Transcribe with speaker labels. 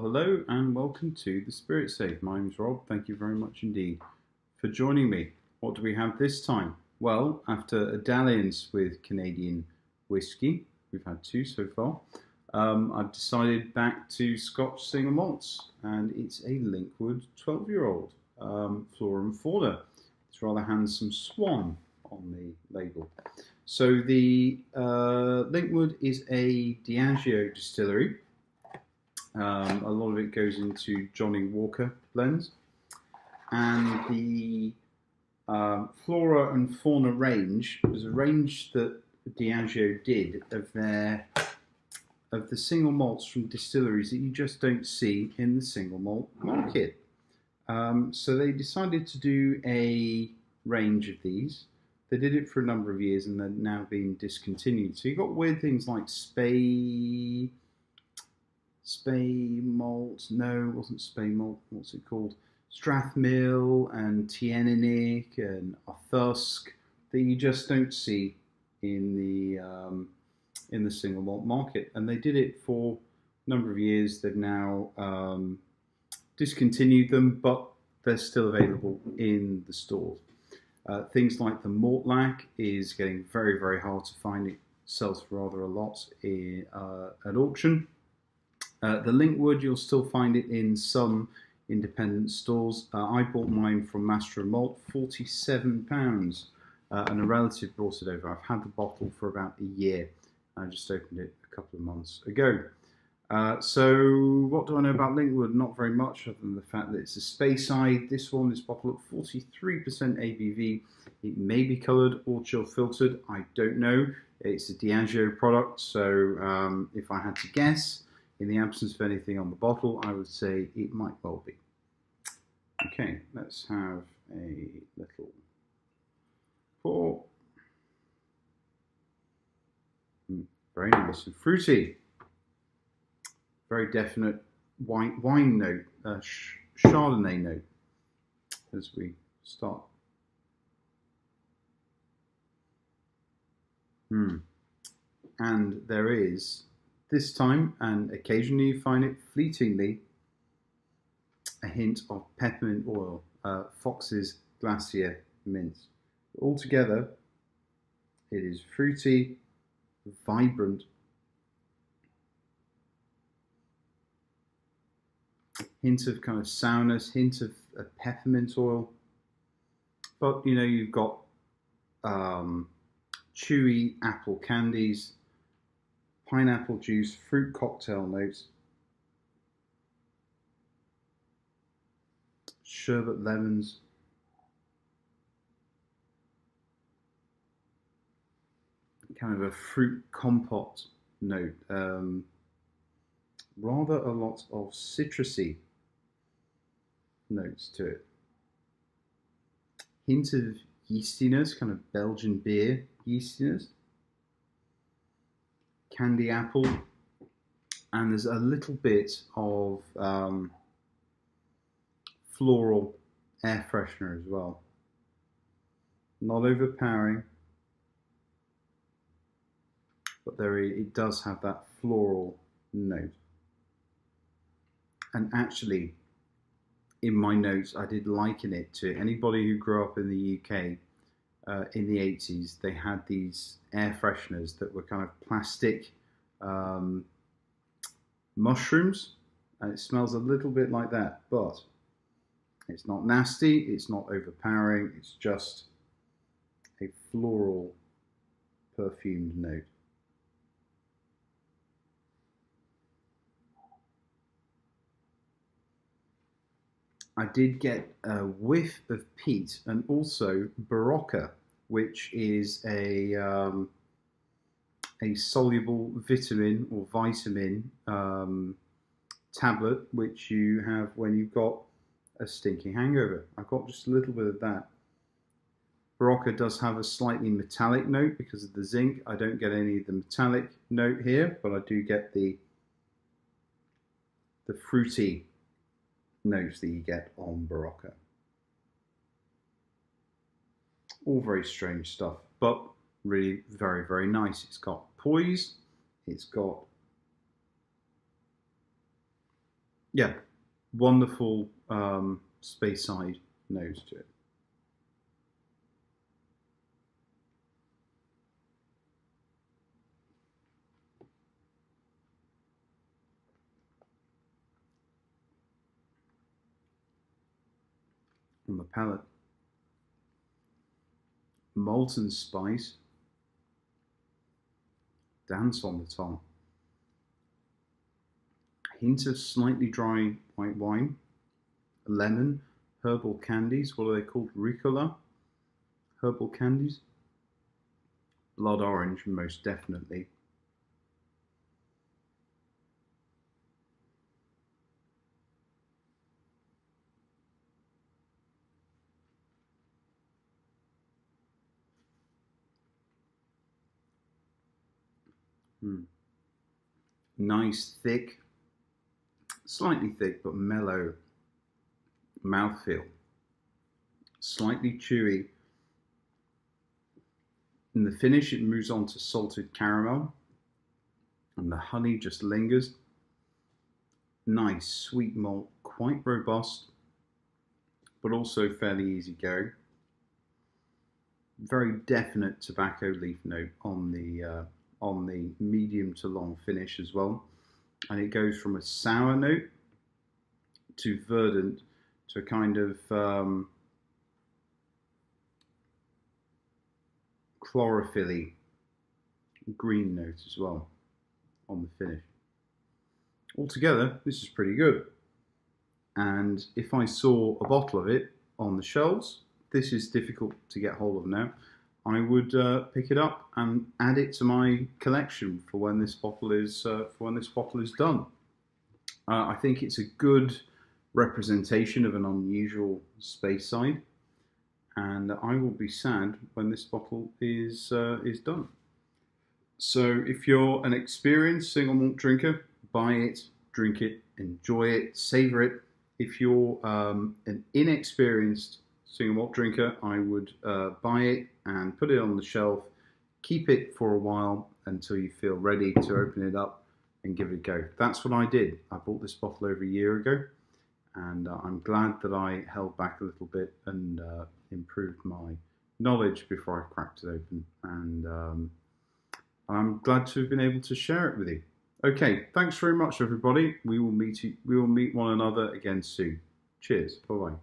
Speaker 1: Well, hello and welcome to the Spirit Safe. My name's Rob. Thank you very much indeed for joining me. What do we have this time? Well, after a dalliance with Canadian whiskey, we've had two so far, I've decided back to Scotch single malts, and it's a Linkwood 12-year-old Flora and Fauna. It's a rather handsome swan on the label. So the Linkwood is a Diageo distillery. A lot of it goes into Johnny Walker blends, and the Flora and Fauna range was a range that Diageo did of the single malts from distilleries that you just don't see in the single malt market. So they decided to do a range of these. They did it for a number of years and they're now being discontinued. So you got weird things like Spey Malt, no, it wasn't Spey Malt, what's it called? Strathmill and Tieninic and Arthusk that you just don't see in the single malt market. And they did it for a number of years. They've now discontinued them, but they're still available in the stores. Things like the Malt Lac is getting very, very hard to find. It sells for rather a lot at auction. The Linkwood, you'll still find it in some independent stores. I bought mine from Master of Malt, £47, and a relative brought it over. I've had the bottle for about a year. I just opened it a couple of months ago. So what do I know about Linkwood? Not very much, other than the fact that it's a Speyside. This bottle at 43% ABV. It may be coloured or chill filtered. I don't know. It's a Diageo product, so if I had to guess, in the absence of anything on the bottle, I would say it might well be. Okay, let's have a little pour. Very nice and fruity. Very definite wine note, Chardonnay note as we start. And there is, this time, and occasionally you find it fleetingly, a hint of peppermint oil, Fox's Glacier Mint. Altogether, it is fruity, vibrant, hint of kind of sourness, hint of peppermint oil, but you know, you've got chewy apple candies, pineapple juice, fruit cocktail notes, sherbet lemons, kind of a fruit compote note, rather a lot of citrusy notes to it. Hint of yeastiness, kind of Belgian beer yeastiness. Candy apple, and there's a little bit of floral air freshener as well. Not overpowering, but it does have that floral note. And actually, in my notes, I did liken it to anybody who grew up in the UK in the 80s. They had these air fresheners that were kind of plastic mushrooms, and it smells a little bit like that, but it's not nasty, it's not overpowering, it's just a floral perfumed note. I did get a whiff of peat and also Barocca, which is a soluble vitamin or vitamin tablet, which you have when you've got a stinking hangover. I've got just a little bit of that. Barocca does have a slightly metallic note because of the zinc. I don't get any of the metallic note here, but I do get the fruity notes that you get on Barocca. All very strange stuff, but really very, very nice. It's got poise, it's got yeah, wonderful Speyside nose to it. On the palate, malt and spice dance on the tongue. Hint of slightly dry white wine, lemon, herbal candies. What are they called? Ricola? Herbal candies? Blood orange, most definitely. Nice, thick, slightly thick but mellow mouthfeel. Slightly chewy. In the finish, it moves on to salted caramel, and the honey just lingers. Nice, sweet malt, quite robust, but also fairly easygoing. Very definite tobacco leaf note on the medium to long finish as well, and it goes from a sour note to verdant to a kind of chlorophyll-y green note as well on the finish. Altogether, this is pretty good. And if I saw a bottle of it on the shelves, this is difficult to get hold of now, I would pick it up and add it to my collection for when this bottle is done. I think it's a good representation of an unusual Speyside, and I will be sad when this bottle is done. So if you're an experienced single malt drinker, buy it, drink it, enjoy it, savor it. If you're an inexperienced single malt drinker, I would buy it and put it on the shelf, keep it for a while until you feel ready to open it up and give it a go. That's what I did. I bought this bottle over a year ago, and I'm glad that I held back a little bit and improved my knowledge before I cracked it open. And I'm glad to have been able to share it with you. Okay, thanks very much, everybody. We will meet one another again soon. Cheers. Bye-bye.